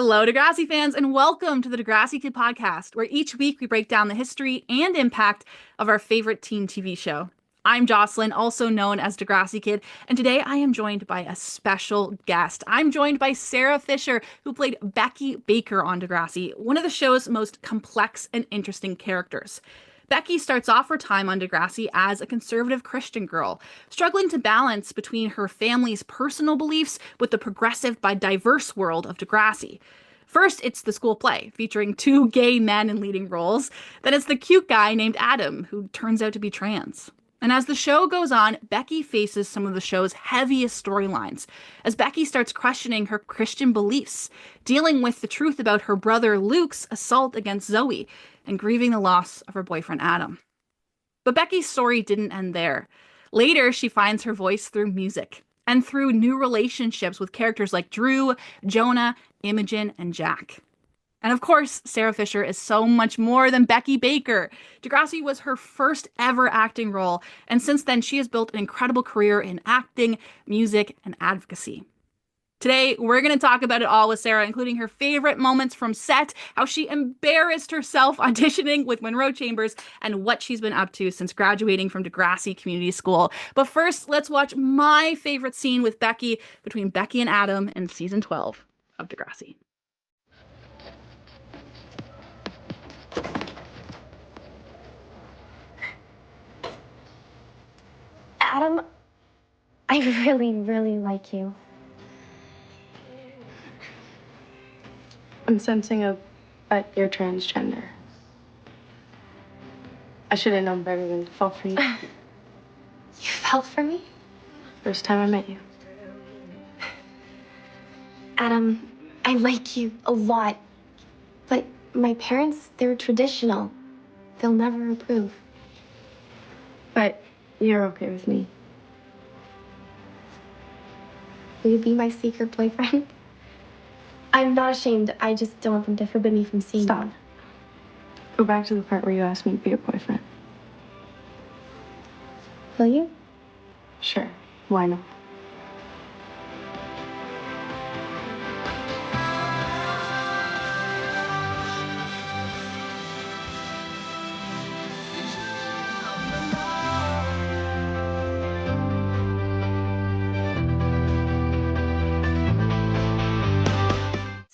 Hello, Degrassi fans, and welcome to the Degrassi Kid Podcast, where each week we break down the history and impact of our favorite teen TV show. I'm Jocelyn, also known as Degrassi Kid, and today I am joined by a special guest. I'm joined by Sarah Fischer, who played Becky Baker on Degrassi, one of the show's most complex and interesting characters. Becky starts off her time on Degrassi as a conservative Christian girl, struggling to balance between her family's personal beliefs with the progressive but diverse world of Degrassi. First, it's the school play, featuring two gay men in leading roles. Then it's the cute guy named Adam, who turns out to be trans. And as the show goes on, Becky faces some of the show's heaviest storylines, as Becky starts questioning her Christian beliefs, dealing with the truth about her brother Luke's assault against Zoe, and grieving the loss of her boyfriend Adam. But Becky's story didn't end there. Later, she finds her voice through music, and through new relationships with characters like Drew, Jonah, Imogen, and Jack. And of course, Sarah Fischer is so much more than Becky Baker. Degrassi was her first ever acting role, and since then she has built an incredible career in acting, music, and advocacy. Today, we're going to talk about it all with Sarah, including her favorite moments from set, how she embarrassed herself auditioning with Munro Chambers, and what she's been up to since graduating from Degrassi Community School. But first, let's watch my favorite scene with Becky between Becky and Adam in season 12 of Degrassi. Adam, I really, really like you. I'm sensing that you're transgender. I should have known better than to fall for you. You fell for me? First time I met you. Adam, I like you a lot. But my parents, they're traditional. They'll never approve. But you're okay with me. Will you be my secret boyfriend? I'm not ashamed. I just don't want them to forbid me from seeing Stop. you. Go back to the part where you asked me to be your boyfriend. Will you? Sure. Why not?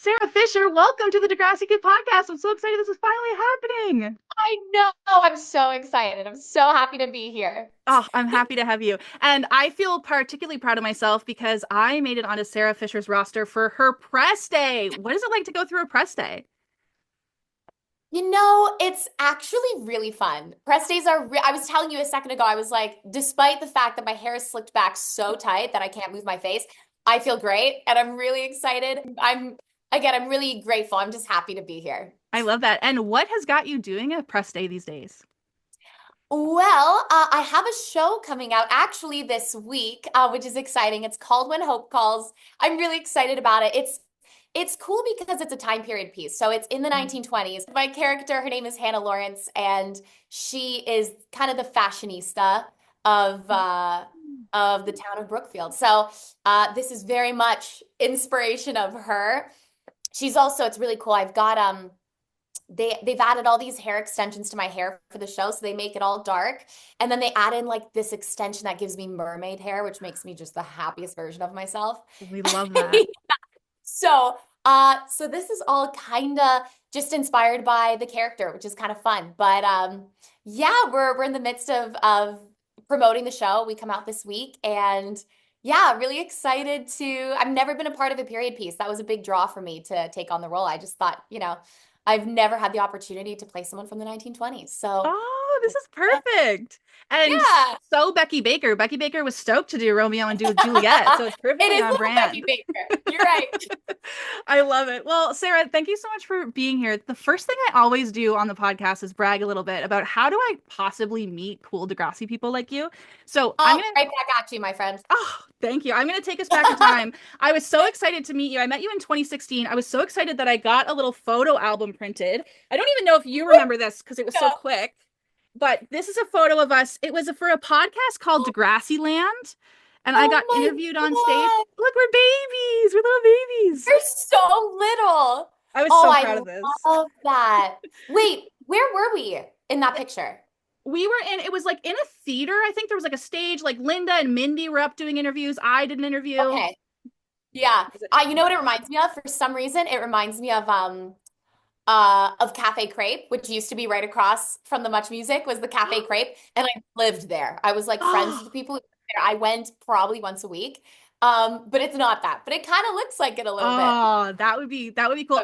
Sarah Fischer, welcome to the Degrassi Kid Podcast. I'm so excited this is finally happening. I know. I'm so excited. I'm so happy to be here. Oh, I'm happy to have you. And I feel particularly proud of myself because I made it onto Sarah Fischer's roster for her press day. What is it like to go through a press day? You know, it's actually really fun. Press days are I was telling you a second ago, I was like, despite the fact that my hair is slicked back so tight that I can't move my face, I feel great and I'm really excited. I'm really grateful. I'm just happy to be here. I love that. And what has got you doing a press day these days? Well, I have a show coming out actually this week, which is exciting. It's called When Hope Calls. I'm really excited about it. It's cool because it's a time period piece. So it's in the 1920s. My character, her name is Hannah Lawrence, and she is kind of the fashionista of the town of Brookfield. So this is very much inspiration of her. She's also, it's really cool. I've got they've added all these hair extensions to my hair for the show, so they make it all dark. And then they add in like this extension that gives me mermaid hair, which makes me just the happiest version of myself. We love that. So this is all kind of just inspired by the character, which is kind of fun. But yeah, we're in the midst of promoting the show. We come out this week, and yeah, really excited to. I've never been a part of a period piece. That was a big draw for me to take on the role. I just thought, I've never had the opportunity to play someone from the 1920s. So this is perfect. And yeah. So Becky Baker was stoked to do Romeo and Juliet. So it's perfectly on brand. Becky Baker. You're right. I love it. Well, Sarah, thank you so much for being here. The first thing I always do on the podcast is brag a little bit about how do I possibly meet cool Degrassi people like you. So I'm gonna right back at you, my friend. Oh, thank you. I'm going to take us back in time. I was so excited to meet you. I met you in 2016. I was so excited that I got a little photo album printed. I don't even know if you remember this because it was so quick. But this is a photo of us. It was for a podcast called Degrassi Land. And I Oh got my interviewed on stage. God. Look, we're babies. We're little babies. You're so little. I was Oh, so I proud of this. love that. Wait, where were we in that picture? We were in, it was like in a theater. I think there was like a stage, like Linda and Mindy were up doing interviews. I did an interview. Okay. Yeah. Was it- You know what it reminds me of? For some reason, it reminds me of Cafe Crepe, which used to be right across from the Much Music was the Cafe Crepe, and I lived there. I was like friends with the people who lived there. I went probably once a week. But it's not that, but it kind of looks like it a little bit. Oh, that would be cool. Okay.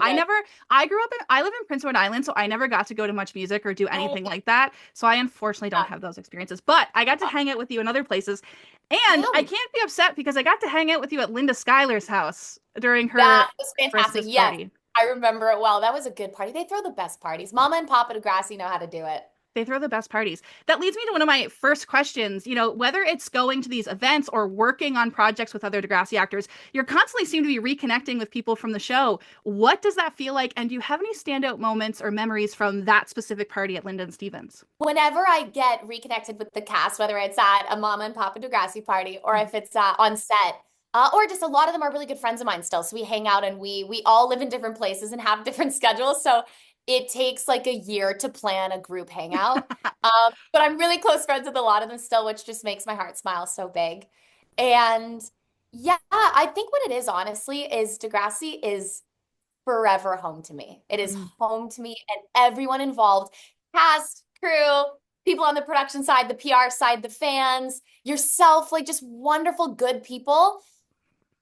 I live in Prince Edward Island, so I never got to go to Much Music or do anything like that. So I unfortunately don't have those experiences, but I got to hang out with you in other places. And I can't be upset because I got to hang out with you at Linda Schuyler's house during her That was fantastic. Christmas Yes, party. I remember it well. That was a good party. They throw the best parties. Mama and Papa Degrassi know how to do it. They throw the best parties. That leads me to one of my first questions. You know, whether it's going to these events or working on projects with other Degrassi actors, you're constantly seem to be reconnecting with people from the show. What does that feel like? And do you have any standout moments or memories from that specific party at Lyndon Stevens? Whenever I get reconnected with the cast, whether it's at a Mama and Papa Degrassi party or if it's on set, or just a lot of them are really good friends of mine still. So we hang out and we all live in different places and have different schedules. So it takes like a year to plan a group hangout. But I'm really close friends with a lot of them still, which just makes my heart smile so big. And yeah, I think what it is, honestly, is Degrassi is forever home to me. It is home to me and everyone involved, cast, crew, people on the production side, the PR side, the fans, yourself, like just wonderful, good people.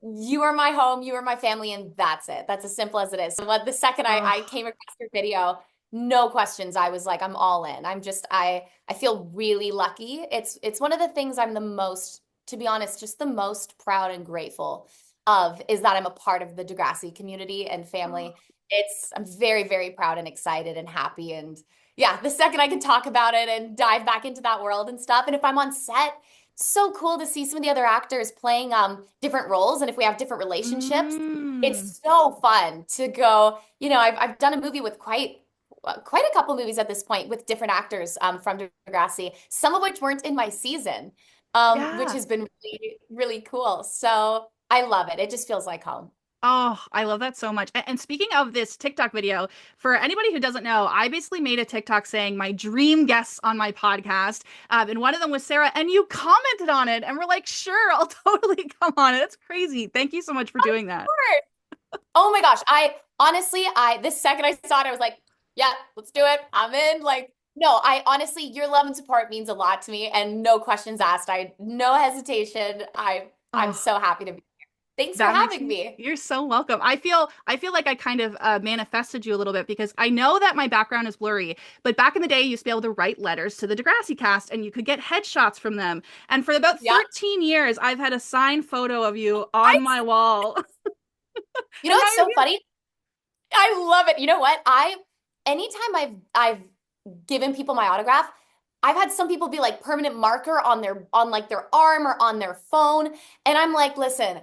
You are my home, you are my family, and that's it. That's as simple as it is. So the second I came across your video, no questions. I was like, I'm all in. I feel really lucky. It's one of the things I'm the most, to be honest, just the most proud and grateful of is that I'm a part of the Degrassi community and family. I'm very, very proud and excited and happy. And yeah, the second I can talk about it and dive back into that world and stuff. And if I'm on set, so cool to see some of the other actors playing different roles, and if we have different relationships, it's so fun to go. You know, I've done a movie with quite a couple movies at this point with different actors from Degrassi, some of which weren't in my season, which has been really, really cool. So I love it. It just feels like home. Oh, I love that so much. And speaking of this TikTok video, for anybody who doesn't know, I basically made a TikTok saying my dream guests on my podcast. And one of them was Sarah, and you commented on it. And we're like, sure, I'll totally come on it. That's crazy. Thank you so much for doing that. Oh my gosh. This second I saw it, I was like, yeah, let's do it. I'm in. Like, no, I honestly, your love and support means a lot to me, and no questions asked. No hesitation. I'm so happy to be. Thanks for having me. You're so welcome. I feel like I kind of manifested you a little bit because I know that my background is blurry, but back in the day, you used to be able to write letters to the Degrassi cast and you could get headshots from them. And for about 13 years, I've had a signed photo of you on my wall. You know what's so funny? I love it. You know what? Anytime I've given people my autograph, I've had some people be like permanent marker on like their arm or on their phone. And I'm like, listen,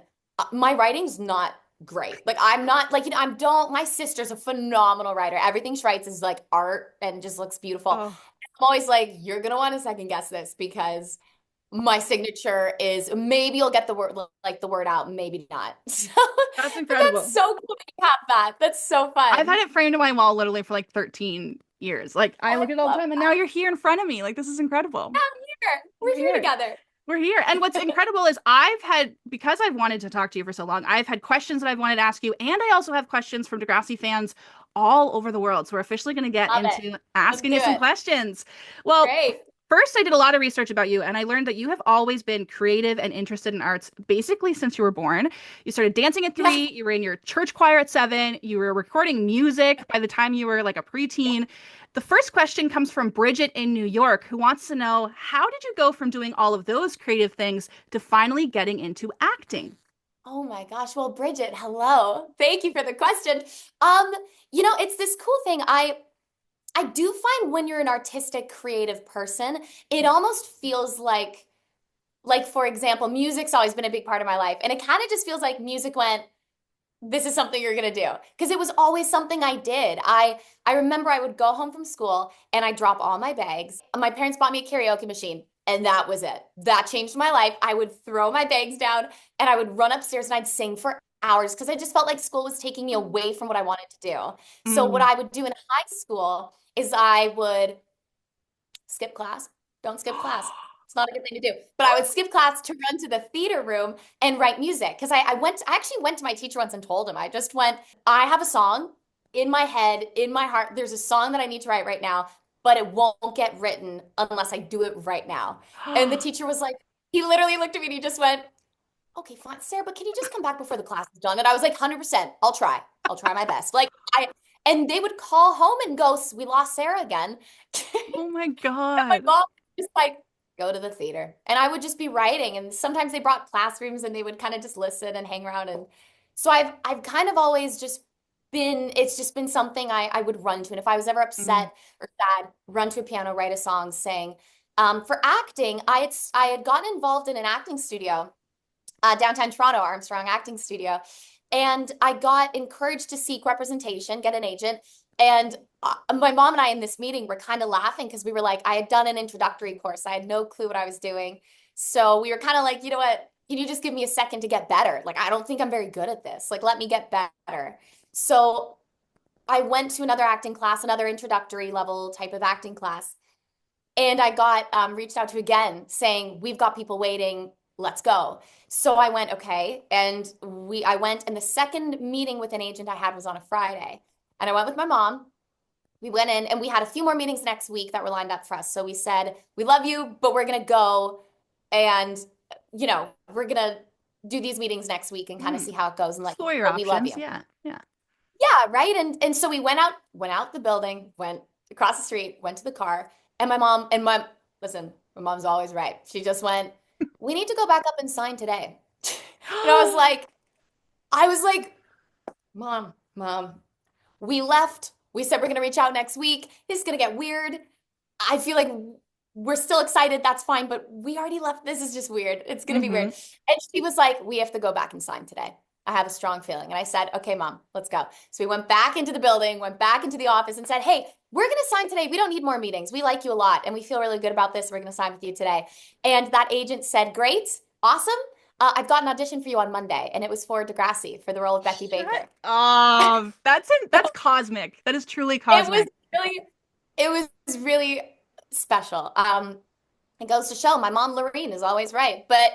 my writing's not great. Like I'm not like, my sister's a phenomenal writer. Everything she writes is like art and just looks beautiful. I'm always like, you're going to want to second guess this because my signature is, maybe you'll get the word out, maybe not. So, that's incredible. That's so cool that you have that. That's so fun. I've had it framed on my wall literally for like 13 years. Like I look at it all the time and now you're here in front of me. Like this is incredible. I'm here. We're here together. We're here. And what's incredible is because I've wanted to talk to you for so long, I've had questions that I've wanted to ask you. And I also have questions from Degrassi fans all over the world. So we're officially going to get into asking you some questions. Well, first, I did a lot of research about you, and I learned that you have always been creative and interested in arts basically since you were born. You started dancing at 3, you were in your church choir at 7, you were recording music by the time you were like a preteen. The first question comes from Bridget in New York, who wants to know, how did you go from doing all of those creative things to finally getting into acting? Oh my gosh. Well, Bridget, hello. Thank you for the question. It's this cool thing. I do find when you're an artistic, creative person, it almost feels like, for example, music's always been a big part of my life. And it kind of just feels like music went, this is something you're going to do. Because it was always something I did. I remember I would go home from school and I'd drop all my bags. My parents bought me a karaoke machine. And that was it. That changed my life. I would throw my bags down and I would run upstairs and I'd sing for hours because I just felt like school was taking me away from what I wanted to do. So what Mm. I would do in high school is I would skip class. Don't skip class. It's not a good thing to do. But I would skip class to run to the theater room and write music. Because I actually went to my teacher once and told him, I have a song in my head, in my heart. There's a song that I need to write right now, but it won't get written unless I do it right now. And the teacher was like, he literally looked at me and he just went, okay, fine, Sarah, but can you just come back before the class is done? And I was like, 100%, I'll try my best. And they would call home and go, we lost Sarah again. Oh my And my God. mom was just like, go to the theater. And I would just be writing. And sometimes they brought classrooms and they would kind of just listen and hang around. And so I've kind of always just it's just been something I would run to. And if I was ever upset or sad, run to a piano, write a song, sing. For acting, I had gotten involved in an acting studio, downtown Toronto, Armstrong Acting Studio. And I got encouraged to seek representation, get an agent. And my mom and I in this meeting were kind of laughing because we were like, I had done an introductory course. I had no clue what I was doing. So we were kind of like, you know what? Can you just give me a second to get better? Like, I don't think I'm very good at this. Like, let me get better. So I went to another acting class, another introductory level type of acting class. And I got reached out to again saying, we've got people waiting. Let's go. So I went, okay. And I went, and the second meeting with an agent I had was on a Friday. And I went with my mom. We went in and we had a few more meetings next week that were lined up for us. So we said, we love you, but we're going to go and, we're going to do these meetings next week and kind of see how it goes. And Explore your we love options. you. Yeah. Yeah. Yeah, right. And so we went out the building, went across the street, went to the car, and my mom's always right. She just went, we need to go back up and sign today. And I was like, Mom, we left. We said we're going to reach out next week. This is going to get weird. I feel like we're still excited. That's fine. But we already left. This is just weird. It's going to be weird. And she was like, we have to go back and sign today. I have a strong feeling. And I said, okay, Mom, let's go. So we went back into the building, went back into the office and said, hey, we're going to sign today. We don't need more meetings. We like you a lot. And we feel really good about this. We're going to sign with you today. And that agent said, great, awesome. I've got an audition for you on Monday. And it was for Degrassi for the role of Becky Baker. Oh, that's cosmic. That is truly cosmic. It was really special. It goes to show my mom, Lorene, is always right. But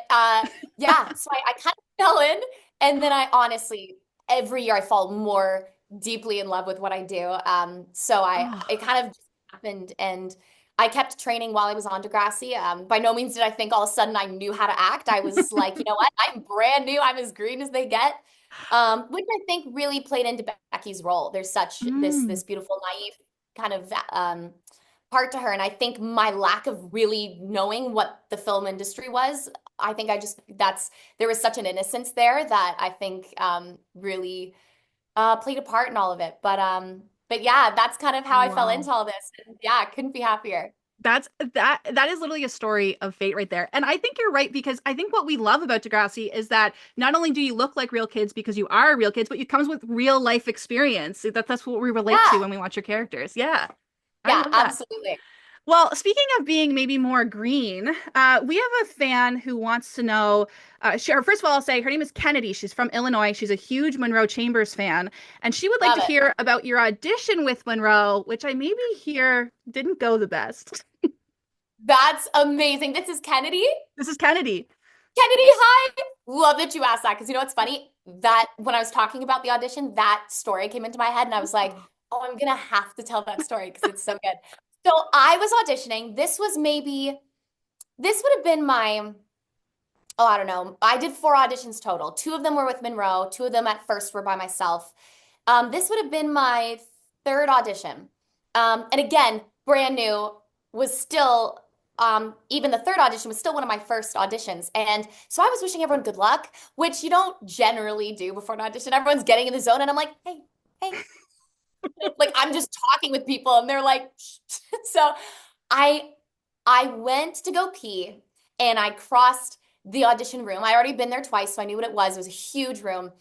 yeah, so I kind of fell in. And then I honestly, every year I fall more deeply in love with what I do. It kind of just happened. And I kept training while I was on Degrassi. By no means did I think all of a sudden I knew how to act. I was like, you know what? I'm brand new. I'm as green as they get. Which I think really played into Becky's role. There's such this beautiful, naive kind of part to her. And I think my lack of really knowing what the film industry was, I think there was such an innocence there that I think really played a part in all of it. But yeah, that's kind of how I fell into all this. And yeah, I couldn't be happier. That is literally a story of fate right there. And I think you're right, because I think what we love about Degrassi is that not only do you look like real kids because you are real kids, but it comes with real life experience. That's what we relate to when we watch your characters. Yeah. Yeah, absolutely. Well, speaking of being maybe more green, we have a fan who wants to know, first of all, I'll say her name is Kennedy. She's from Illinois. She's a huge Munro Chambers fan. And she would like to hear about your audition with Munro, which I maybe hear didn't go the best. That's amazing. This is Kennedy? This is Kennedy. Kennedy, hi. Love that you asked that, because you know what's funny? That when I was talking about the audition, that story came into my head and I was like, oh, I'm going to have to tell that story because it's so good. So I was auditioning. This would have been my, I don't know. I did 4 auditions total. 2 of them were with Munro. 2 of them at first were by myself. This would have been my 3rd audition. And again, brand new, was still, even the 3rd audition was still one of my first auditions. And so I was wishing everyone good luck, which you don't generally do before an audition. Everyone's getting in the zone and I'm like, hey. Like I'm just talking with people and they're like, so I went to go pee and I crossed the audition room. I already been there twice, so I knew what it was. It was a huge room.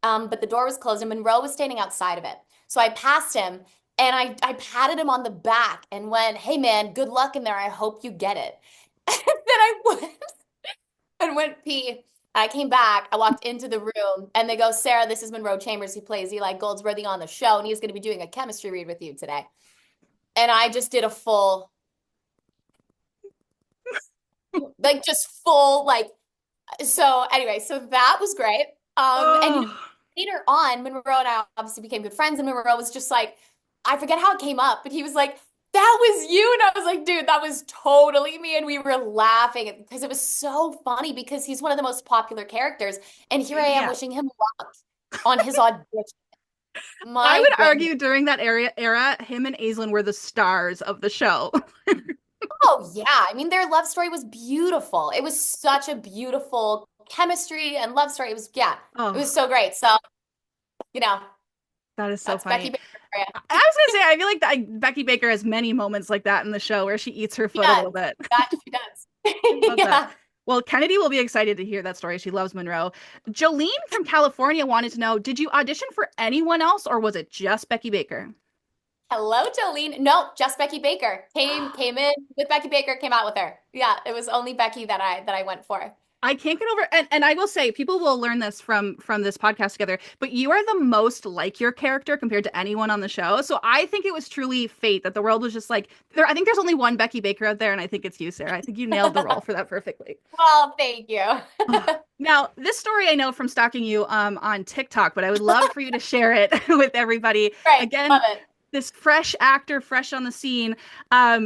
But the door was closed and Munro was standing outside of it. So I passed him and I patted him on the back and went, hey man, good luck in there. I hope you get it. then I went pee. I came back. I walked into the room and they go, Sarah, this is Munro Chambers who plays Eli Goldsworthy on the show. And he's going to be doing a chemistry read with you today. And I just did a full, so anyway, so that was great. And later on, Munro and I obviously became good friends. And Munro was just like, I forget how it came up, but he was like, that was you. And I was like, dude, that was totally me. And we were laughing because it was so funny because he's one of the most popular characters. And here I am wishing him luck on his audition. I would argue during that era, him and Aislinn were the stars of the show. Oh, yeah. I mean, their love story was beautiful. It was such a beautiful chemistry and love story. It was, it was so great. So, that is so funny. Becky Baker. I was gonna say, I feel like Becky Baker has many moments like that in the show where she eats her foot a little bit. That she does. That. Well, Kennedy will be excited to hear that story. She loves Munro. Jolene from California wanted to know, did you audition for anyone else or was it just Becky Baker? Hello, Jolene. No, just Becky Baker. Came in with Becky Baker, came out with her. Yeah, it was only Becky that I went for. I can't get over, and I will say, people will learn this from this podcast together, but you are the most like your character compared to anyone on the show. So I think it was truly fate that the world was just like, I think there's only one Becky Baker out there, and I think it's you, Sarah. I think you nailed the role for that perfectly. Well, thank you. Now, this story I know from stalking you on TikTok, but I would love for you to share it with everybody. Right, again, love it. This fresh actor, fresh on the scene.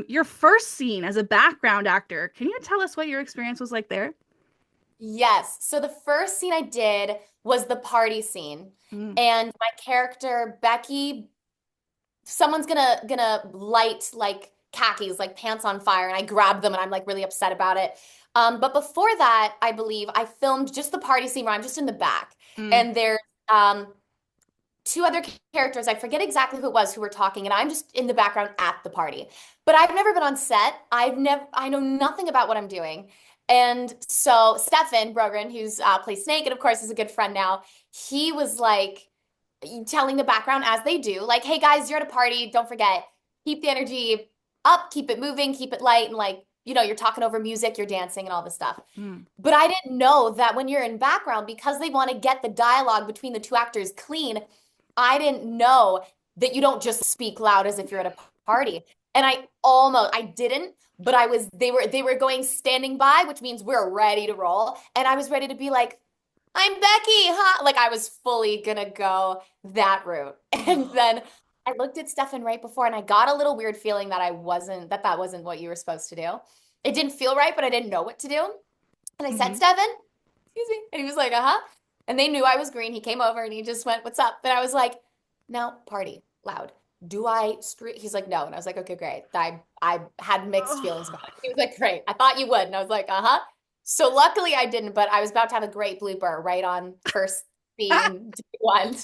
Your first scene as a background actor. Can you tell us what your experience was like there? Yes. So the first scene I did was the party scene. And my character, Becky, someone's gonna light like khakis, like pants on fire, and I grab them and I'm like really upset about it. But before that, I believe I filmed just the party scene where I'm just in the back. And there's two other characters, I forget exactly who it was, who were talking, and I'm just in the background at the party. But I've never been on set. I know nothing about what I'm doing. And so Stefan Brogren, who's plays Snake, and of course is a good friend now, he was like telling the background as they do, like, hey guys, you're at a party, don't forget, keep the energy up, keep it moving, keep it light, and like, you're talking over music, you're dancing and all this stuff. But I didn't know that when you're in background, because they want to get the dialogue between the two actors clean, I didn't know that you don't just speak loud as if you're at a party. And I didn't, but they were going standing by, which means we're ready to roll. And I was ready to be like, I'm Becky, huh? Like I was fully gonna go that route. And then I looked at Stefan right before and I got a little weird feeling that that wasn't what you were supposed to do. It didn't feel right, but I didn't know what to do. And I said, Stefan, excuse me. And he was like, uh-huh. And they knew I was green. He came over and he just went, what's up? And I was like, no, party, loud. Do I scream? He's like, no. And I was like, okay, great. I had mixed feelings about it. He was like, great. I thought you would. And I was like, uh-huh. So luckily I didn't, but I was about to have a great blooper right on first scene one.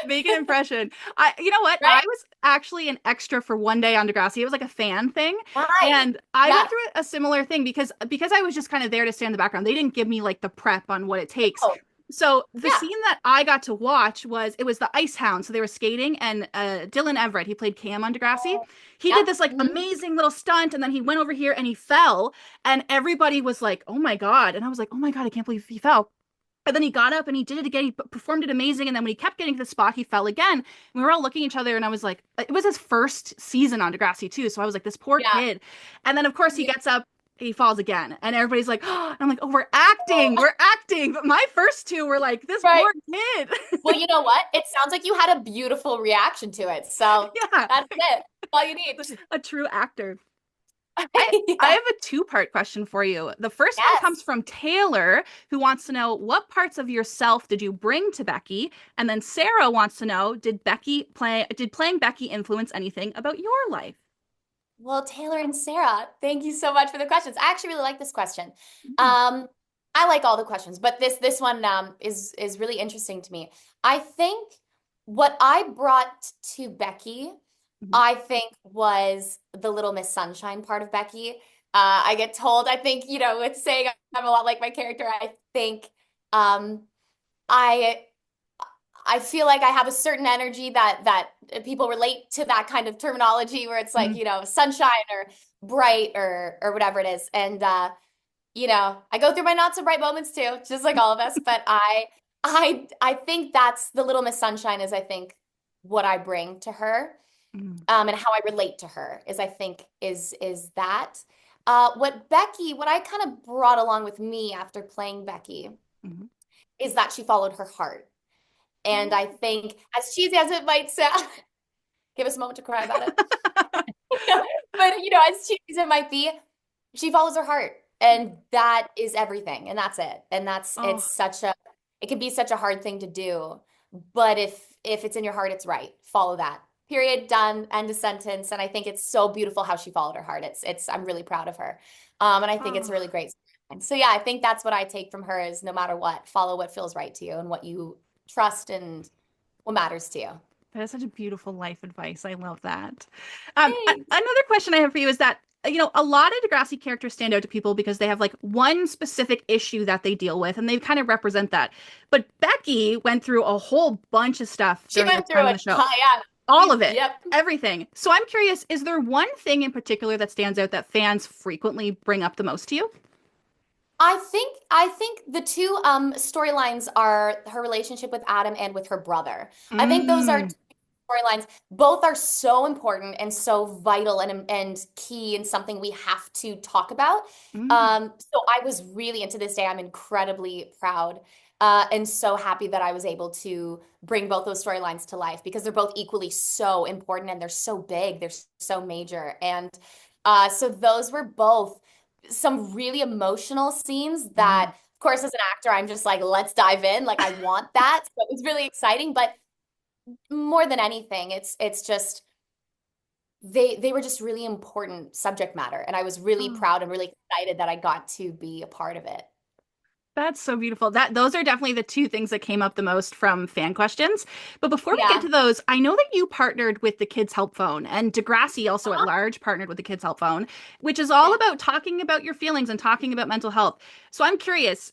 Make an impression. You know what? Right? I was actually an extra for one day on Degrassi. It was like a fan thing. Right. And I went through a similar thing because I was just kind of there to stand in the background. They didn't give me like the prep on what it takes. Oh. So the scene that I got to watch was the Ice Hound. So they were skating, and Dylan Everett, he played Cam on Degrassi. He did this like amazing little stunt, and then he went over here and he fell, and everybody was like, "Oh my God!" And I was like, "Oh my God, I can't believe he fell." And then he got up and he did it again. He performed it amazing. And then when he kept getting to the spot, he fell again. And we were all looking at each other, and I was like, it was his first season on Degrassi too. So I was like, this poor kid. And then of course he gets up. He falls again, and everybody's like, oh, and I'm like, oh, we're acting. But my first two were like, this poor kid. Well, you know what? It sounds like you had a beautiful reaction to it. So that's it. That's all you need. A true actor. I have a two-part question for you. The first one comes from Taylor, who wants to know, what parts of yourself did you bring to Becky? And then Sarah wants to know, did playing Becky influence anything about your life? Well, Taylor and Sarah, thank you so much for the questions. I actually really like this question. I like all the questions, but this one is really interesting to me. I think what I brought to Becky, I think, was the Little Miss Sunshine part of Becky. I get told, I think, with saying I'm a lot like my character, I think I feel like I have a certain energy that people relate to, that kind of terminology where it's like, sunshine or bright or whatever it is. And I go through my not so bright moments too, just like all of us. But I think that's the Little Miss Sunshine is I think what I bring to her, Mm, and how I relate to her is I think is that. What I kind of brought along with me after playing Becky mhm. is that she followed her heart. And I think, as cheesy as it might sound, give us a moment to cry about it. But as cheesy as it might be, she follows her heart, and that is everything, and that's it. And Oh, it can be such a hard thing to do, but if it's in your heart, it's right. Follow that. Period. Done. End of sentence. And I think it's so beautiful how she followed her heart. I'm really proud of her. And I think it's a oh. really great. So yeah, I think that's what I take from her is no matter what, follow what feels right to you and what you trust and what matters to you. That is such a beautiful life advice. I love that. Thanks. Another question I have for you is that, a lot of Degrassi characters stand out to people because they have like one specific issue that they deal with and they kind of represent that. But Becky went through a whole bunch of stuff She during the went through time of the it. show. Yeah. All of it, Yep. everything. So I'm curious, is there one thing in particular that stands out that fans frequently bring up the most to you? I think the two storylines are her relationship with Adam and with her brother. I think those are Mm, two storylines. Both are so important and so vital and key and something we have to talk about. mm, So I was really, and to this day, I'm incredibly proud and so happy that I was able to bring both those storylines to life because they're both equally so important and they're so big, they're so major. And so those were both some really emotional scenes that, mm. of course, as an actor, I'm just like, let's dive in. Like I want that. So it was really exciting. But more than anything, it's just they were just really important subject matter. And I was really Oh. proud and really excited that I got to be a part of it. That's so beautiful. Those are definitely the two things that came up the most from fan questions. But before we get Yeah. to those, I know that you partnered with the Kids Help Phone, and Degrassi also at large partnered with the Kids Help Phone, which is all Yeah. about talking about your feelings and talking about mental health. So I'm curious,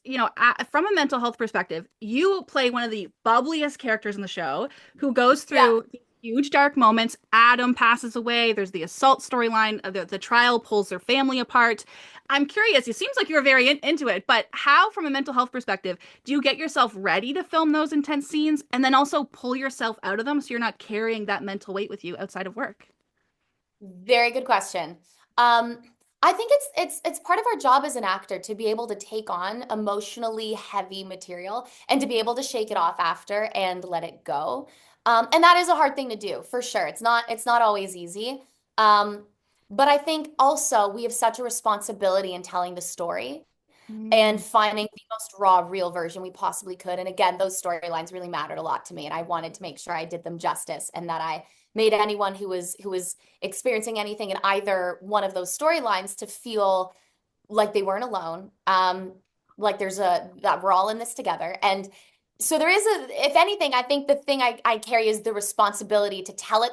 from a mental health perspective, you play one of the bubbliest characters in the show who goes Yeah. through these huge dark moments. Adam passes away. There's the assault storyline. The trial pulls their family apart. I'm curious, it seems like you're very into it, but how, from a mental health perspective, do you get yourself ready to film those intense scenes and then also pull yourself out of them so you're not carrying that mental weight with you outside of work? Very good question. Um, I think it's part of our job as an actor to be able to take on emotionally heavy material and to be able to shake it off after and let it go. And that is a hard thing to do for sure. It's not always easy. Um, but I think also we have such a responsibility in telling the story and Mm, finding the most raw, real version we possibly could. And again, those storylines really mattered a lot to me, and I wanted to make sure I did them justice and that I made anyone who was experiencing anything in either one of those storylines to feel like they weren't alone. Like there's a that we're all in this together. And so there is if anything, I think the thing I carry is the responsibility to tell it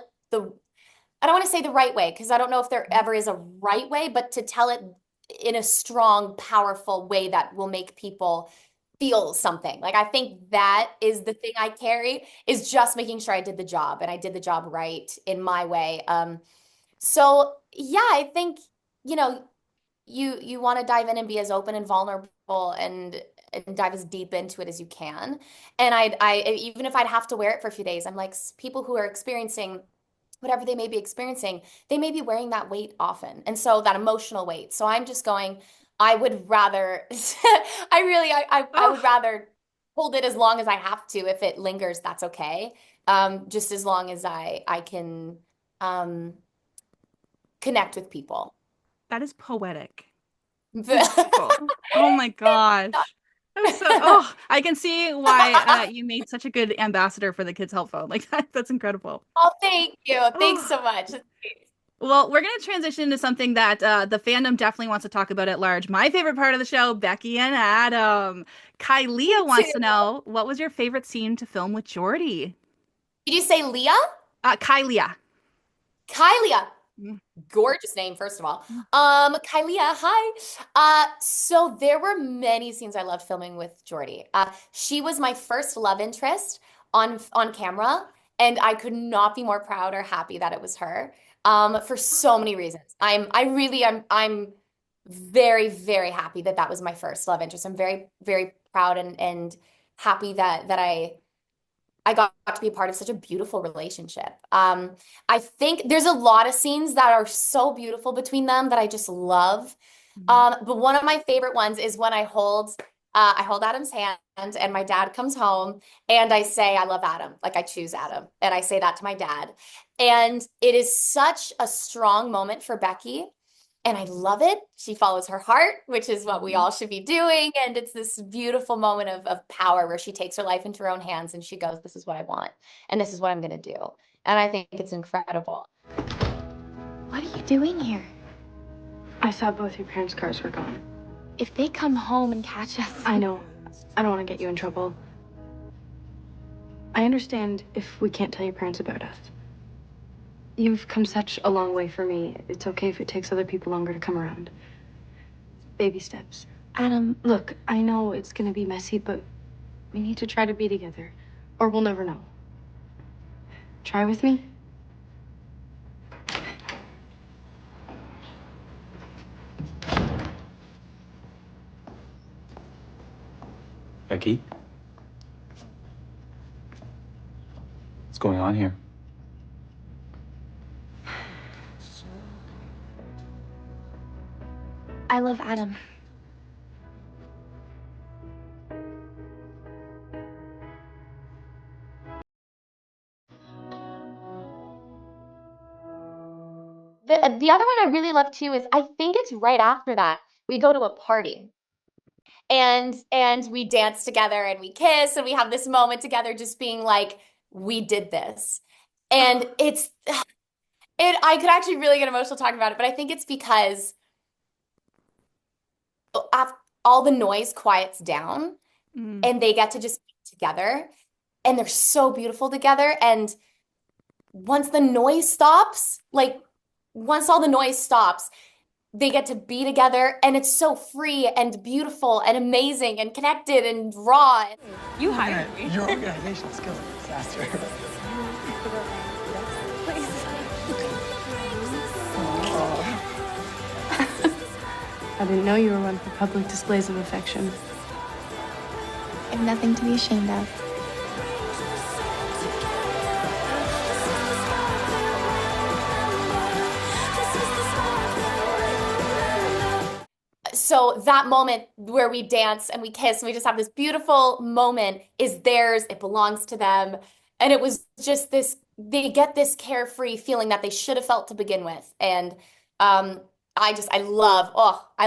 I don't want to say the right way because I don't know if there ever is a right way, but to tell it in a strong, powerful way that will make people feel something. Like I think that is the thing I carry is just making sure I did the job and I did the job right in my way. So yeah, I think, you know, you want to dive in and be as open and vulnerable and dive as deep into it as you can. And I even if I'd have to wear it for a few days, I'm like people who are experiencing whatever they may be experiencing, they may be wearing that weight often. And so that emotional weight. So I'm just going, I would rather, I oh, would rather hold it as long as I have to. If it lingers, that's okay. Just as long as I can um, connect with people. that is poetic. So beautiful. Oh my gosh. I can see why you made such a good ambassador for the Kids Help Phone. Like that's incredible. Oh, thank you. Thanks Oh, so much. well, we're going to transition into something that the fandom definitely wants to talk about at large. My favorite part of the show, Becky and Adam. Me Kylia wants too. to know, what was your favorite scene to film with Jordy? Did you say Leah? Kylia. Kylia. Mm, Gorgeous name, first of all. mm, Kylia, hi. So there were many scenes I loved filming with Jordy. She was my first love interest on camera, And I could not be more proud or happy that it was her. For so many reasons. I'm very, very happy that that was my first love interest. I'm very, very proud and happy that I got to be a part of such a beautiful relationship. I think there's a lot of scenes that are so beautiful between them that I just love. But one of my favorite ones is when I hold Adam's hand and my dad comes home and I say, I love Adam. Like I choose Adam. And I say that to my dad. And it is such a strong moment for Becky. And I love it. She follows her heart, which is what we all should be doing. And it's this beautiful moment of power where she takes her life into her own hands and she goes, this is what I want. And this is what I'm going to do. And I think it's incredible. What are you doing here? I saw both your parents' cars were gone. If they come home and catch us. I know. I don't want to get you in trouble. I understand if we can't tell your parents about us. You've come such a long way for me. It's okay if it takes other people longer to come around. Baby steps. Adam, Look, I know it's gonna be messy, but we need to try to be together, or we'll never know. Try with me? Becky? What's going on here? I love Adam. The other one I really love too is I think it's right after that we go to a party and we dance together and we kiss and we have this moment together just being like we did this. And I could actually really get emotional talking about it, but I think it's because all the noise quiets down and they get to just be together and they're so beautiful together. And once the noise stops, once all the noise stops, they get to be together and it's so free and beautiful and amazing and connected and raw. You hired me. Your organizational skills are a disaster. I didn't know you were one for public displays of affection. I have nothing to be ashamed of. So that moment where we dance and we kiss and we just have this beautiful moment is theirs. It belongs to them. And it was just this, they get this carefree feeling that they should have felt to begin with. And I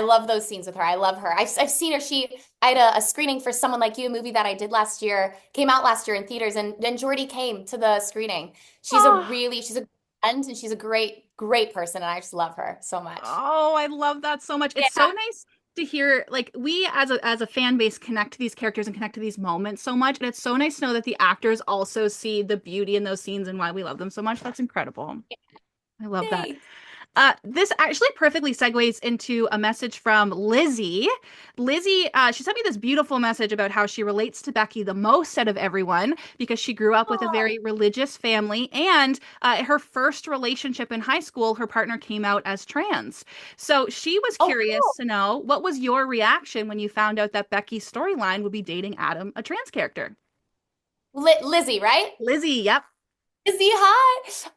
love those scenes with her. I love her. I've seen her. I had a screening for Someone Like You, a movie that I did came out last year in theaters, and Jordy came to the screening. She's a friend and she's a great person. And I just love her so much. Oh, I love that so much. It's so nice to hear, like, we as a fan base connect to these characters and connect to these moments so much. And it's so nice to know that the actors also see the beauty in those scenes and why we love them so much. That's incredible. I love that. This actually perfectly segues into a message from Lizzie. Lizzie, she sent me this beautiful message about how she relates to Becky the most out of everyone because she grew up with a very religious family, and her first relationship in high school, her partner came out as trans. So she was curious to know, what was your reaction when you found out that Becky's storyline would be dating Adam, a trans character? Lizzie, right? Lizzie, yep. Lizzie, hi.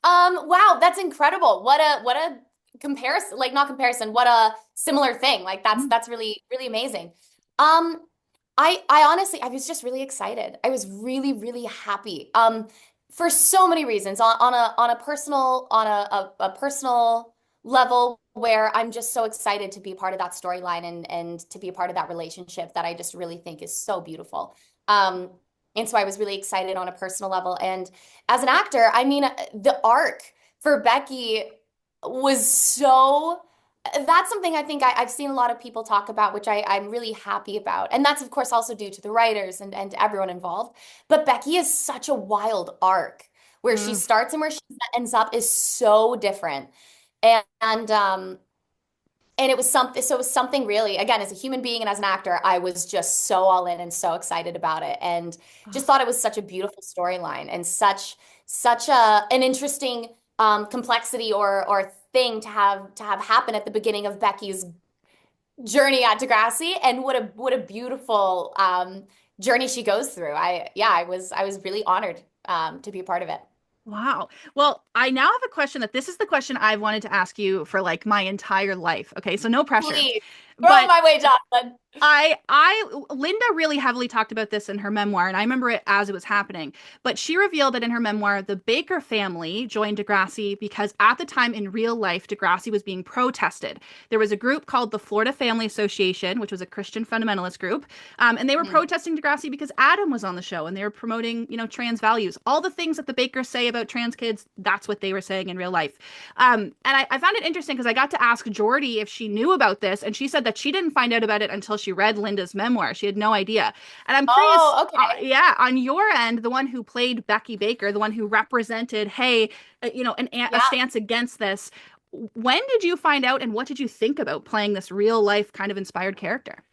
Wow, that's incredible. What a comparison, like not comparison, what a similar thing. Like that's really, really amazing. I honestly, I was just really excited. I was really, really happy. For so many reasons on a personal level where I'm just so excited to be a part of that storyline and to be a part of that relationship that I just really think is so beautiful. And so I was really excited on a personal level. And as an actor, I mean, the arc for Becky was so, that's something I think I've seen a lot of people talk about, which I'm really happy about. And that's, of course, also due to the writers and everyone involved. But Becky is such a wild arc. Where she starts and where she ends up is so different. And it was something really, again, as a human being and as an actor, I was just so all in and so excited about it. And just thought it was such a beautiful storyline and such such an interesting complexity or thing to have happen at the beginning of Becky's journey at Degrassi, and what a beautiful journey she goes through. I was really honored to be a part of it. Wow. Well, I now have a question that this is the question I've wanted to ask you for like my entire life. Okay, so no pressure. Please throw it my way, Jocelyn. Linda really heavily talked about this in her memoir, and I remember it as it was happening. But she revealed that in her memoir, the Baker family joined Degrassi because at the time in real life, Degrassi was being protested. There was a group called the Florida Family Association, which was a Christian fundamentalist group, and they were protesting Degrassi because Adam was on the show, and they were promoting, trans values. All the things that the Bakers say about trans kids, that's what they were saying in real life. And I found it interesting because I got to ask Jordy if she knew about this, and she said that she didn't find out about it until she read Linda's memoir. She had no idea. And I'm curious, okay. On your end, the one who played Becky Baker, the one who represented, a stance against this, when did you find out and what did you think about playing this real life kind of inspired character?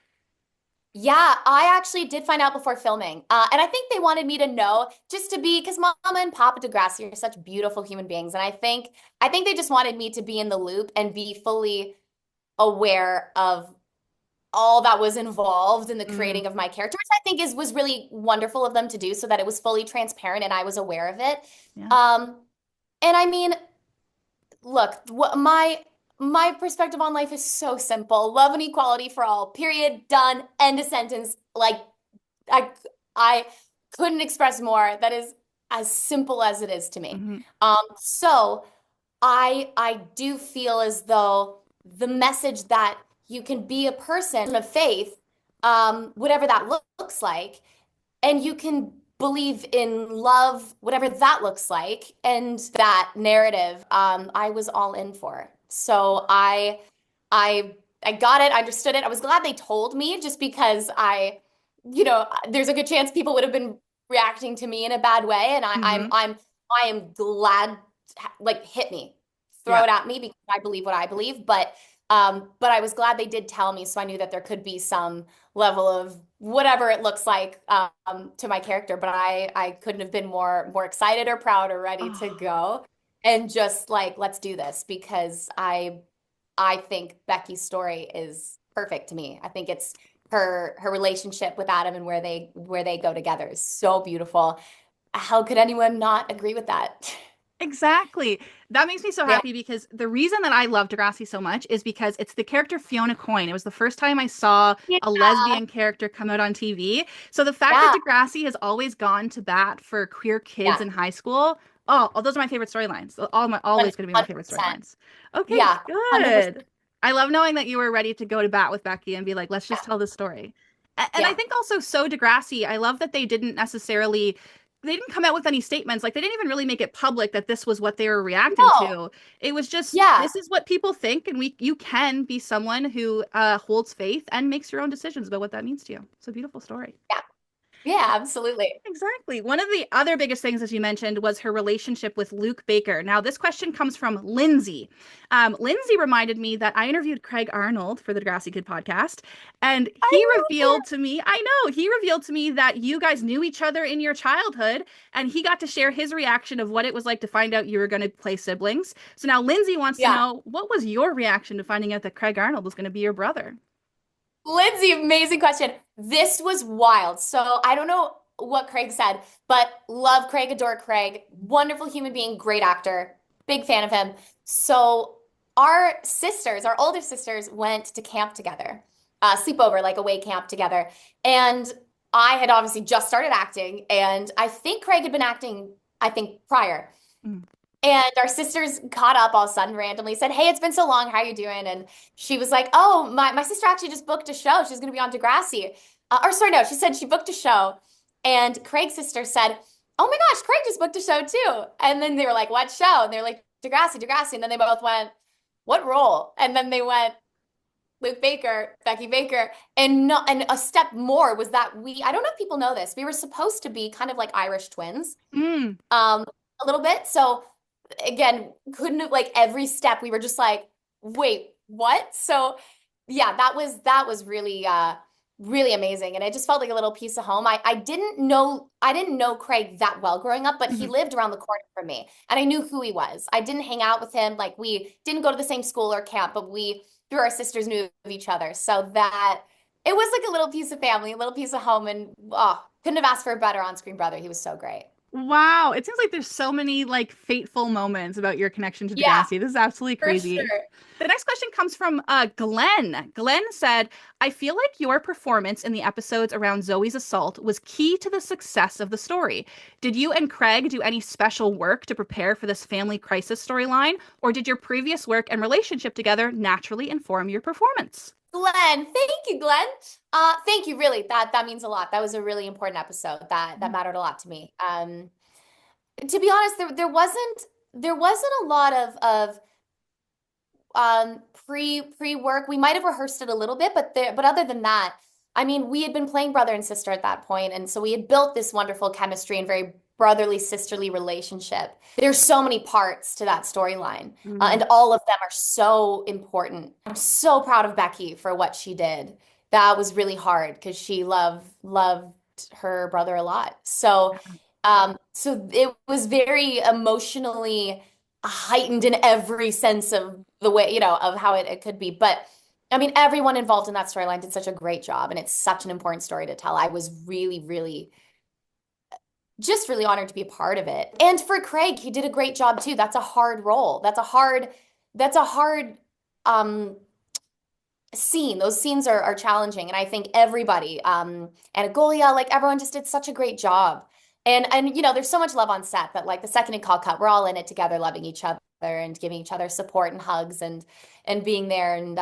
Yeah, I actually did find out before filming. And I think they wanted me to know just to be, because Mama and Papa Degrassi are such beautiful human beings. And I think they just wanted me to be in the loop and be fully aware of all that was involved in the creating of my character, which I think was really wonderful of them to do, so that it was fully transparent and I was aware of it. Yeah. And I mean, look, my perspective on life is so simple. Love and equality for all, period, done, end of sentence. Like, I couldn't express more. That is as simple as it is to me. So I do feel as though the message that you can be a person of faith, whatever that looks like, and you can believe in love, whatever that looks like, and that narrative, I was all in for. So I got it, I understood it. I was glad they told me, just because there's a good chance people would have been reacting to me in a bad way, and I am glad, like, hit me, throw it at me, because I believe what I believe, but I was glad they did tell me, so I knew that there could be some level of whatever it looks like to my character. But I couldn't have been more excited or proud or ready to go and just like, let's do this, because I think Becky's story is perfect to me. I think it's her relationship with Adam and where they go together is so beautiful. How could anyone not agree with that? Exactly. That makes me so happy, because the reason that I love Degrassi so much is because it's the character Fiona Coyne. It was the first time I saw a lesbian character come out on TV. So the fact that Degrassi has always gone to bat for queer kids in high school, those are my favorite storylines. Always going to be my favorite storylines. Okay, good. 100%. I love knowing that you were ready to go to bat with Becky and be like, let's just tell this story. And I think also, so Degrassi, I love that they didn't come out with any statements. Like, they didn't even really make it public that this was what they were reacting to. It was just, this is what people think, and you can be someone who holds faith and makes your own decisions about what that means to you. It's a beautiful story. Yeah, absolutely. Exactly. One of the other biggest things, as you mentioned, was her relationship with Luke Baker. Now, this question comes from Lindsay. Lindsay reminded me that I interviewed Craig Arnold for the Degrassi Kid podcast, and he revealed to me that you guys knew each other in your childhood, and he got to share his reaction of what it was like to find out you were going to play siblings. So now Lindsay wants to know, what was your reaction to finding out that Craig Arnold was going to be your brother? Lindsay, amazing question. This was wild. So I don't know what Craig said, but love Craig, adore Craig. Wonderful human being, great actor, big fan of him. So our older sisters went to camp together, sleepover, like away camp together. And I had obviously just started acting, and I think Craig had been acting, prior. And our sisters caught up all of a sudden, randomly said, hey, it's been so long. How are you doing? And she was like, oh, my sister actually just booked a show. She's going to be on Degrassi. She said she booked a show. And Craig's sister said, oh my gosh, Craig just booked a show too. And then they were like, what show? And they're like, Degrassi. And then they both went, what role? And then they went, Luke Baker, Becky Baker. And a step more was that I don't know if people know this, we were supposed to be kind of like Irish twins, a little bit. So again, couldn't have, like, every step we were just like, wait, what? So yeah, that was really really amazing. And it just felt like a little piece of home. I didn't know Craig that well growing up, but he lived around the corner from me and I knew who he was. I didn't hang out with him. Like we didn't go to the same school or camp, but we, through our sisters, knew of each other. So that it was like a little piece of family, a little piece of home. And couldn't have asked for a better on-screen brother. He was so great. Wow. It seems like there's so many like fateful moments about your connection to Yeah, Degrassi. This is absolutely for crazy. sure. The next question comes from Glenn. Glenn said, I feel like your performance in the episodes around Zoe's assault was key to the success of the story. Did you and Craig do any special work to prepare for this family crisis storyline, or did your previous work and relationship together naturally inform your performance? Glenn, thank you, Glenn. Thank you, really. That means a lot. That was a really important episode. That mattered a lot to me. To be honest, there wasn't a lot of pre-work. We might have rehearsed it a little bit, but other than that, I mean, we had been playing brother and sister at that point, and so we had built this wonderful chemistry and very brotherly, sisterly relationship. There's so many parts to that storyline, and all of them are so important. I'm so proud of Becky for what she did. That was really hard because she loved her brother a lot. So it was very emotionally heightened in every sense of the way, of how it could be. But I mean, everyone involved in that storyline did such a great job, and it's such an important story to tell. I was really, really just really honored to be a part of it. And for Craig, he did a great job too. That's a hard role. That's a hard scene. Those scenes are challenging. And I think everybody, and Agolia, like everyone just did such a great job. And there's so much love on set that like the second it call cut, we're all in it together, loving each other and giving each other support and hugs and being there. And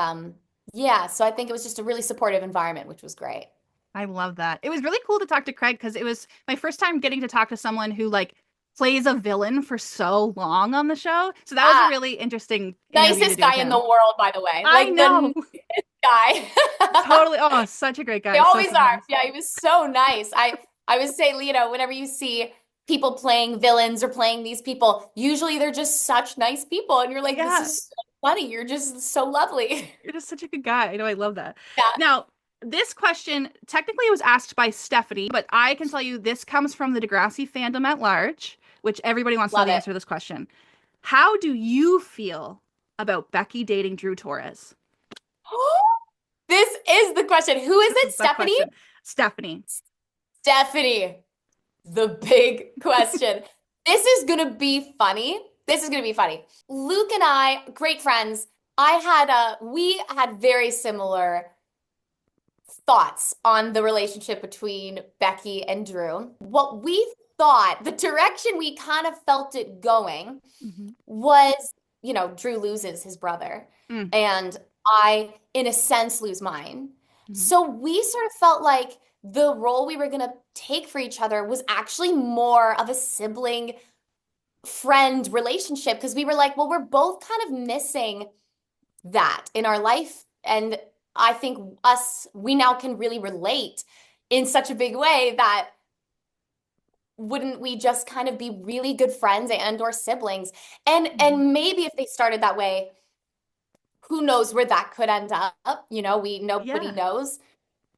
so I think it was just a really supportive environment, which was great. I love that. It was really cool to talk to Craig because it was my first time getting to talk to someone who like plays a villain for so long on the show. So that was a really interesting interview to nicest do with guy in him. the world, by the way. I Like know. the nicest guy. Totally. Oh, such a great guy. They So, always so are. nice. Yeah, he was so nice. I would say, whenever you see people playing villains or playing these people, usually they're just such nice people. And you're like, Yeah. this is so funny. You're just so lovely. You're just such a good guy. I know. I love that. Yeah. Now, this question technically was asked by Stephanie, but I can tell you this comes from the Degrassi fandom at large, which everybody wants to know Love the it. answer to this question. How do you feel about Becky dating Drew Torres? This is the question. Who is This it? is the Stephanie? question. Stephanie. Stephanie. The big question. This is going to be funny. Luke and I, great friends. We had very similar thoughts on the relationship between Becky and Drew. What we thought, the direction we kind of felt it going was, Drew loses his brother and I, in a sense, lose mine. So we sort of felt like the role we were going to take for each other was actually more of a sibling friend relationship because we were like, well, we're both kind of missing that in our life. And I think we now can really relate in such a big way that wouldn't we just kind of be really good friends and or siblings? And maybe if they started that way, who knows where that could end up? Nobody knows.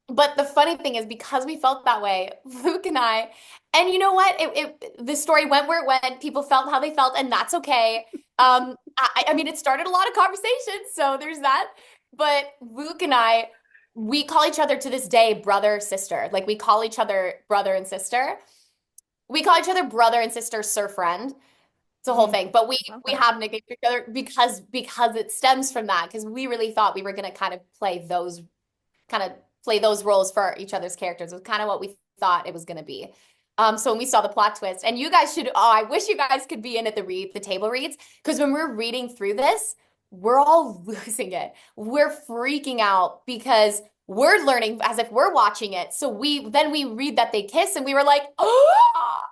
But the funny thing is because we felt that way, Luke and I, and you know what? The story went where it went. People felt how they felt, and that's okay. I mean, it started a lot of conversations, so there's that. But Luke and I, we call each other to this day brother, sister. Like we call each other brother and sister. We call each other brother and sister, sir, friend. It's a whole thing. But we have nicknamed each other because it stems from that. Because we really thought we were going to kind of play those roles for each other's characters. It was kind of what we thought it was going to be. So when we saw the plot twist, and you guys I wish you guys could be in at the table reads, because when we're reading through this, we're all losing it. We're freaking out because we're learning as if we're watching it. So we read that they kiss and we were like, oh,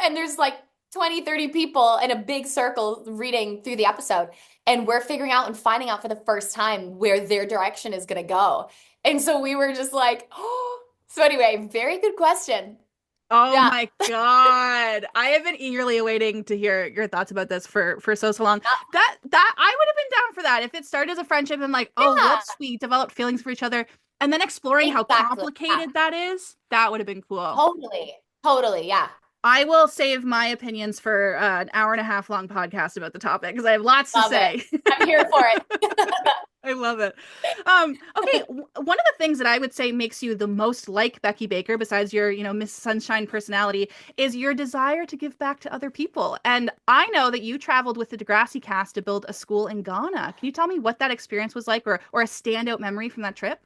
and there's like 20, 30 people in a big circle reading through the episode. And we're figuring out and finding out for the first time where their direction is going to go. And so we were just like, oh. So anyway, very good question. Oh Yeah. my God. I have been eagerly awaiting to hear your thoughts about this for so long. That I would have been down for that if it started as a friendship and like, oh, Yeah, whoops, we developed feelings for each other, and then exploring how exactly. Yeah, complicated that is, that would have been cool. totally. Totally. Yeah. I will save my opinions for an hour and a half long podcast about the topic because I have lots to Love it. say. I'm here for it. I love it. Okay, one of the things that I would say makes you the most like Becky Baker, besides your, Miss Sunshine personality, is your desire to give back to other people. And I know that you traveled with the Degrassi cast to build a school in Ghana. Can you tell me what that experience was like, or a standout memory from that trip?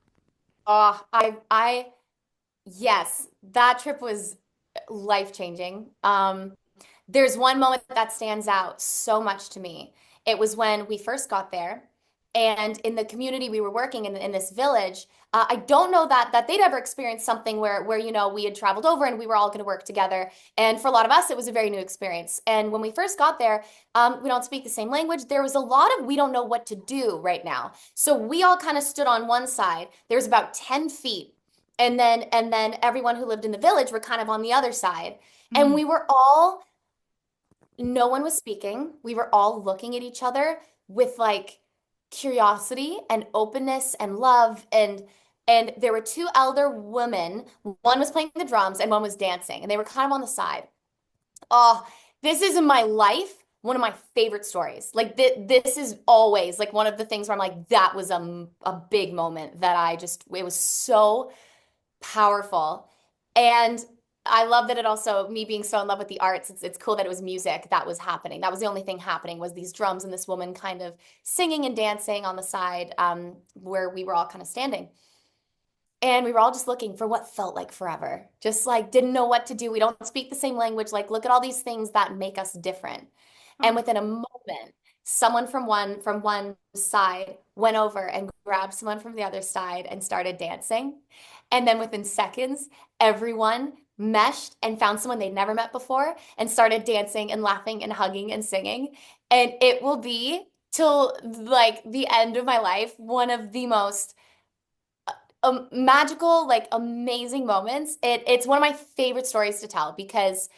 Oh, yes, that trip was life-changing. There's one moment that stands out so much to me. It was when we first got there, and in the community we were working in this village. I don't know that they'd ever experienced something where we had traveled over and we were all going to work together. And for a lot of us, it was a very new experience. And when we first got there, we don't speak the same language. There was a lot of we don't know what to do right now. So we all kind of stood on one side. There was about 10 feet. And then everyone who lived in the village were kind of on the other side. And we were all, no one was speaking. We were all looking at each other with like curiosity and openness and love. And there were two elder women. One was playing the drums and one was dancing. And they were kind of on the side. Oh, this is in my life one of my favorite stories. Like this is always like one of the things where I'm like, that was a big moment that it was so powerful. And I love that it also, me being so in love with the arts, it's cool that it was music that was happening. That was the only thing happening, was these drums and this woman kind of singing and dancing on the side, where we were all kind of standing. And we were all just looking for what felt like forever. Just like didn't know what to do. We don't speak the same language. Like, look at all these things that make us different. And within a moment, someone from one side went over and grabbed someone from the other side and started dancing. And then within seconds, everyone meshed and found someone they'd never met before and started dancing and laughing and hugging and singing. And it will be, till like the end of my life, one of the most magical, like amazing moments. It's one of my favorite stories to tell because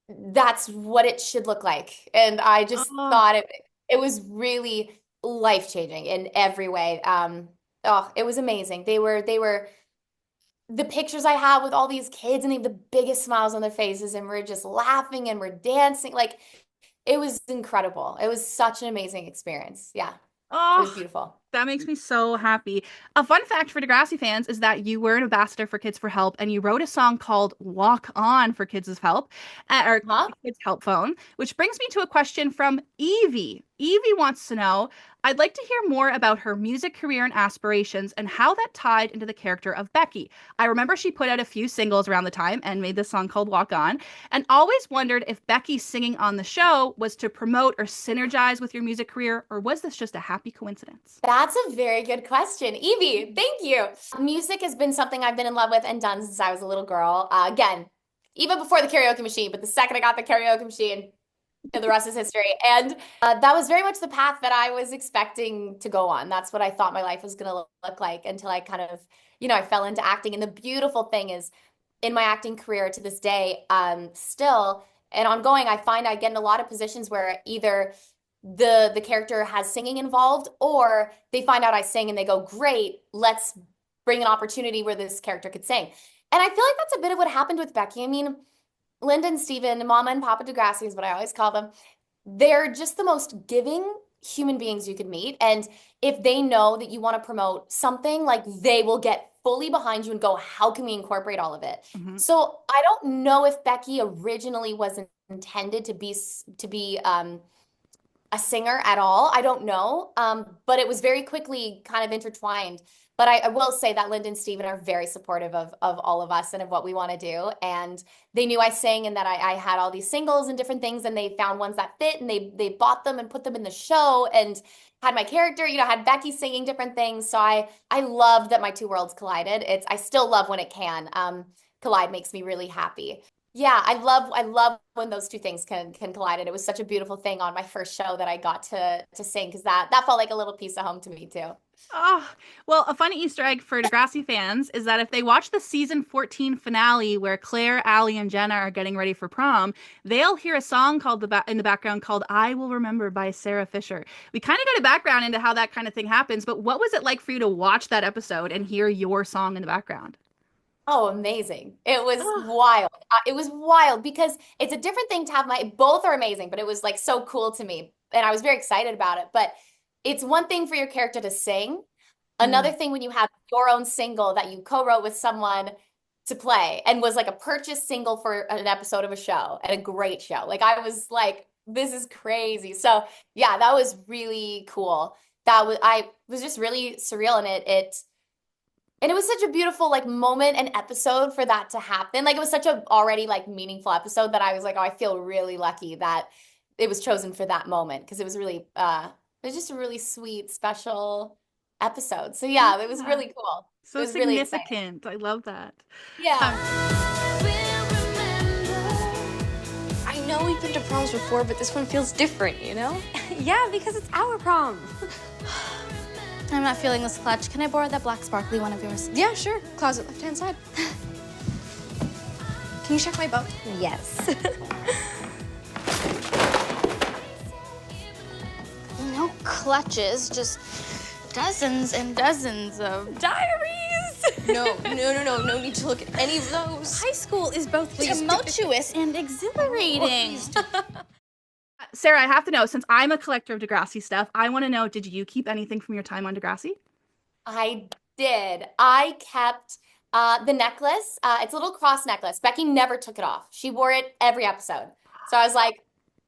that's what it should look like. And I just thought it was really life-changing in every way. It was amazing. They were the pictures I have with all these kids, and they have the biggest smiles on their faces, and we're just laughing and we're dancing. Like, it was incredible. It was such an amazing experience. Yeah. It was Oh, beautiful. that makes me so happy. A fun fact for Degrassi fans is that you were an ambassador for Kids for Help, and you wrote a song called Walk On for Kids' Help, or Huh? Kids Help Phone, which brings me to a question from Evie. Evie wants to know, I'd like to hear more about her music career and aspirations and how that tied into the character of Becky. I remember she put out a few singles around the time and made this song called Walk On, and always wondered if Becky singing on the show was to promote or synergize with your music career, or was this just a happy coincidence? That's a very good question. Evie, thank you. Music has been something I've been in love with and done since I was a little girl. Again, even before the karaoke machine, but the second I got the karaoke machine, the rest is history. And that was very much the path that I was expecting to go on. That's what I thought my life was going to look like until I kind of, I fell into acting. And the beautiful thing is, in my acting career to this day, still and ongoing, I find I get in a lot of positions where either the character has singing involved, or they find out I sing and they go, great, let's bring an opportunity where this character could sing. And I feel like that's a bit of what happened with Becky. I mean, Linda and Steven, Mama and Papa Degrassi is what I always call them. They're just the most giving human beings you could meet. And if they know that you want to promote something, like, they will get fully behind you and go, how can we incorporate all of it? Mm-hmm. So I don't know if Becky originally was intended to be a singer at all. I don't know. But it was very quickly kind of intertwined. But I will say that Linda and Steven are very supportive of all of us and of what we want to do. And they knew I sang and that I had all these singles and different things, and they found ones that fit, and they bought them and put them in the show, and had my character, had Becky singing different things. So I loved that my two worlds collided. I still love when it can. Collide makes me really happy. Yeah, I love when those two things can collide. And it was such a beautiful thing on my first show that I got to sing because that felt like a little piece of home to me too. Oh, well, a funny Easter egg for Degrassi fans is that if they watch the season 14 finale where Claire, Allie, and Jenna are getting ready for prom, they'll hear a song called in the background called I Will Remember by Sarah Fisher. We kind of got a background into how that kind of thing happens, but what was it like for you to watch that episode and hear your song in the background? Oh, amazing. It was Oh, wild. It was wild because it's a different thing to have both are amazing, but it was like so cool to me. And I was very excited about it. But it's one thing for your character to sing, another mm. thing when you have your own single that you co-wrote with someone to play and was like a purchased single for an episode of a show and a great show. Like I was like, this is crazy. So yeah, that was really cool. I was just really surreal and it was such a beautiful like moment and episode for that to happen. Like it was such a already like meaningful episode that I was like, oh, I feel really lucky that it was chosen for that moment because it was really it was just a really sweet, special episode. So yeah, it was Yeah. really cool. It So was really exciting. significant. I love that. Yeah. I know we've been to proms before, but this one feels different, you know? Yeah, because it's our prom. I'm not feeling this clutch. Can I borrow that black sparkly one of yours? Yeah, sure. Closet left-hand side. Can you check my boat? Yes. No clutches, just dozens and dozens of diaries. No need to look at any of those. High school is both tumultuous and exhilarating. Sarah, I have to know, since I'm a collector of Degrassi stuff, I want to know, did you keep anything from your time on Degrassi? I did. I kept the necklace. It's a little cross necklace. Becky never took it off. She wore it every episode. So I was like,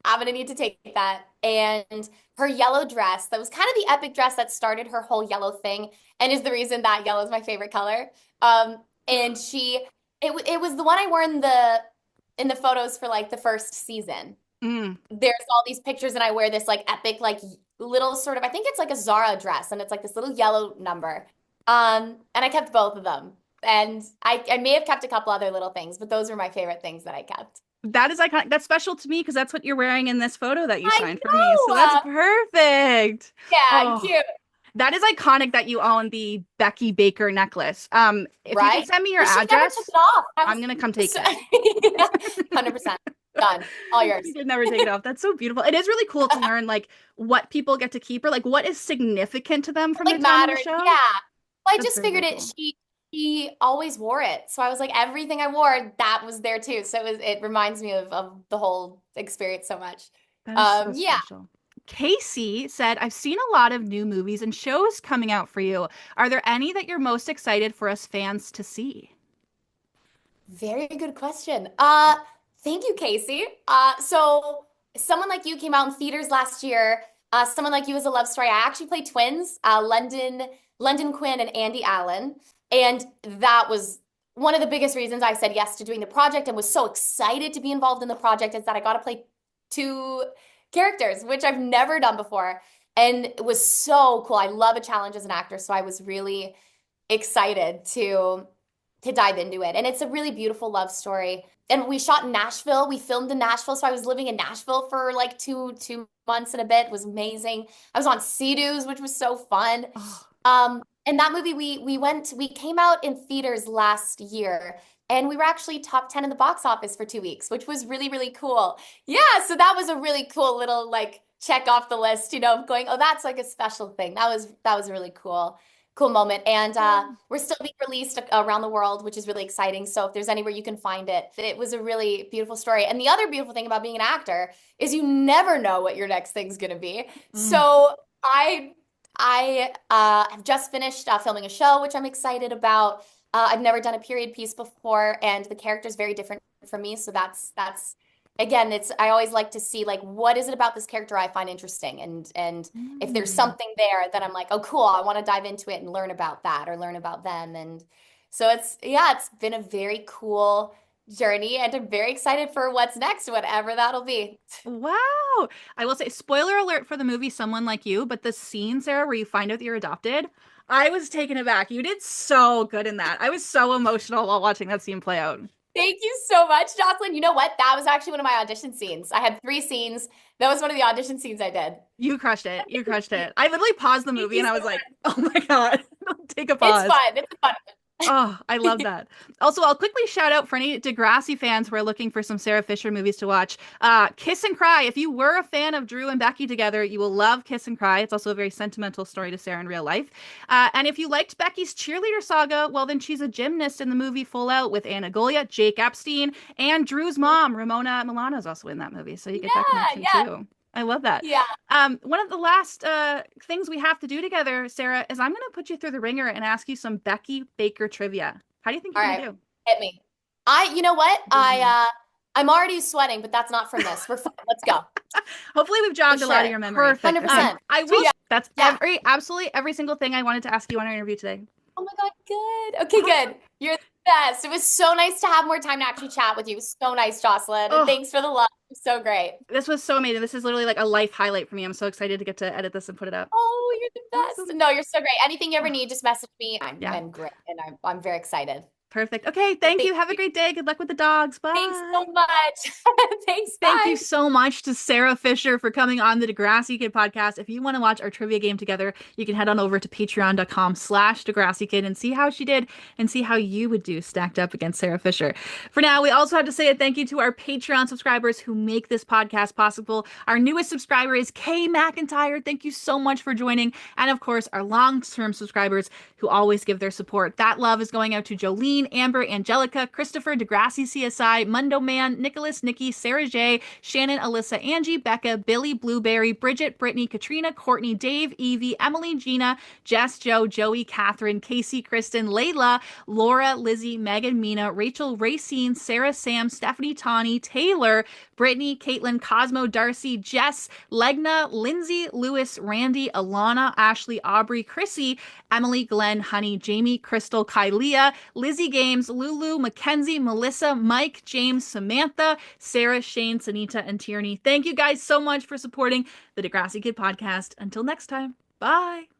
I'm gonna need to take that. And her yellow dress, that was kind of the epic dress that started her whole yellow thing and is the reason that yellow is my favorite color. And it was the one I wore in the photos for like the first season. Mm. There's all these pictures and I wear this like epic like little sort of I think it's like a Zara dress and it's like this little yellow number. And I kept both of them. And I may have kept a couple other little things, but those were my favorite things that I kept. That is iconic. That's special to me because that's what you're wearing in this photo that you I signed for me. So that's perfect. Yeah, Oh, cute. that is iconic that you own the Becky Baker necklace. If you Right? can send me your But she never address, took it off. I'm gonna come take it. 100%. Done. All yours. You could never take it off. That's so beautiful. It is really cool to learn like what people get to keep or like what is significant to them from Like their time on matter. the show. Yeah. Well, I That's just very, figured very it. cool. She always wore it, so I was like, everything I wore, that was there too. So it reminds me of the whole experience so much. That is so Yeah. special. Casey said, I've seen a lot of new movies and shows coming out for you. Are there any that you're most excited for us fans to see? Very good question. Thank you, Casey. So Someone Like You came out in theaters last year. Someone Like You is a love story. I actually played twins, London Quinn and Andy Allen. And that was one of the biggest reasons I said yes to doing the project and was so excited to be involved in the project is that I got to play two characters, which I've never done before. And it was so cool. I love a challenge as an actor, so I was really excited to dive into it. And it's a really beautiful love story. And we shot in Nashville. We filmed in Nashville, so I was living in Nashville for like two months and a bit. It was amazing. I was on Sea-Doos, which was so fun. And that movie, we came out in theaters last year, and we were actually top 10 in the box office for 2 weeks, which was really, really cool. Yeah, so that was a really cool little like check off the list, of going, oh, that's like a special thing. That was a really cool moment. And we're still being released around the world, which is really exciting. So if there's anywhere you can find it, it was a really beautiful story. And the other beautiful thing about being an actor is you never know what your next thing's going to be. So I have just finished filming a show, which I'm excited about. I've never done a period piece before, and the character is very different from me. So that's again, I always like to see like what is it about this character I find interesting, and if there's something there that I'm like, oh, cool, I want to dive into it and learn about that or learn about them. And so it's been a very cool journey, and I'm very excited for what's next, whatever that'll be. Wow. I will say, spoiler alert for the movie Someone Like You, but the scene, Sarah, where you find out that you're adopted, I was taken aback. You did so good in that. I was so emotional while watching that scene play out. Thank you so much, Jocelyn. You know what? That was actually one of my audition scenes. I had 3 scenes. That was one of the audition scenes I did. You crushed it. You crushed it. I literally paused the movie and I was like, oh my God, take a It's pause. fun. It's fun. Oh, I love that. Also, I'll quickly shout out for any Degrassi fans who are looking for some Sarah Fisher movies to watch. Kiss and Cry. If you were a fan of Drew and Becky together, you will love Kiss and Cry. It's also a very sentimental story to Sarah in real life. And if you liked Becky's cheerleader saga, well, then she's a gymnast in the movie Full Out with Anna Golia, Jake Epstein, and Drew's mom, Ramona Milano, is also in that movie. So you get that connection too. I love that. Yeah. One of the last things we have to do together, Sarah, is I'm going to put you through the ringer and ask you some Becky Baker trivia. How do you think you're going to do? Hit me. You know what? I'm already sweating, but that's not from this. We're fine. Let's go. Hopefully we've jogged a lot of your memory. Perfect. 100%. I wish that's absolutely every single thing I wanted to ask you on our interview today. Oh my God, good. Okay, good. You're the best. It was so nice to have more time to actually chat with you. It was so nice, Jocelyn. And thanks for the love. It was so great. This was so amazing. This is literally like a life highlight for me. I'm so excited to get to edit this and put it up. Oh, you're the best. Awesome. No, you're so great. Anything you ever need, just message me. I'm great. And I'm very excited. Perfect. Okay, thank you. Have a great day. Good luck with the dogs. Bye. Thanks so much. Thanks. Thank you so much to Sarah Fisher for coming on the Degrassi Kid podcast. If you want to watch our trivia game together, you can head on over to patreon.com/DegrassiKid and see how she did and see how you would do stacked up against Sarah Fisher. For now, we also have to say a thank you to our Patreon subscribers who make this podcast possible. Our newest subscriber is Kay McIntyre. Thank you so much for joining. And of course, our long-term subscribers who always give their support. That love is going out to Jolene, Amber, Angelica, Christopher, Degrassi CSI, Mundo Man, Nicholas, Nikki, Sarah J, Shannon, Alyssa, Angie, Becca, Billy, Blueberry, Bridget, Brittany, Katrina, Courtney, Dave, Evie, Emily, Gina, Jess, Joe, Joey, Catherine, Casey, Kristen, Layla, Laura, Lizzie, Megan, Mina, Rachel, Racine, Sarah, Sam, Stephanie, Tawny, Taylor, Brittany, Caitlin, Cosmo, Darcy, Jess, Legna, Lindsay, Lewis, Randy, Alana, Ashley, Aubrey, Chrissy, Emily, Glenn, Honey, Jamie, Crystal, Kylea, Lizzie Games, Lulu, Mackenzie, Melissa, Mike, James, Samantha, Sarah, Shane, Sanita, and Tierney. Thank you guys so much for supporting the Degrassi Kid podcast. Until next time, bye.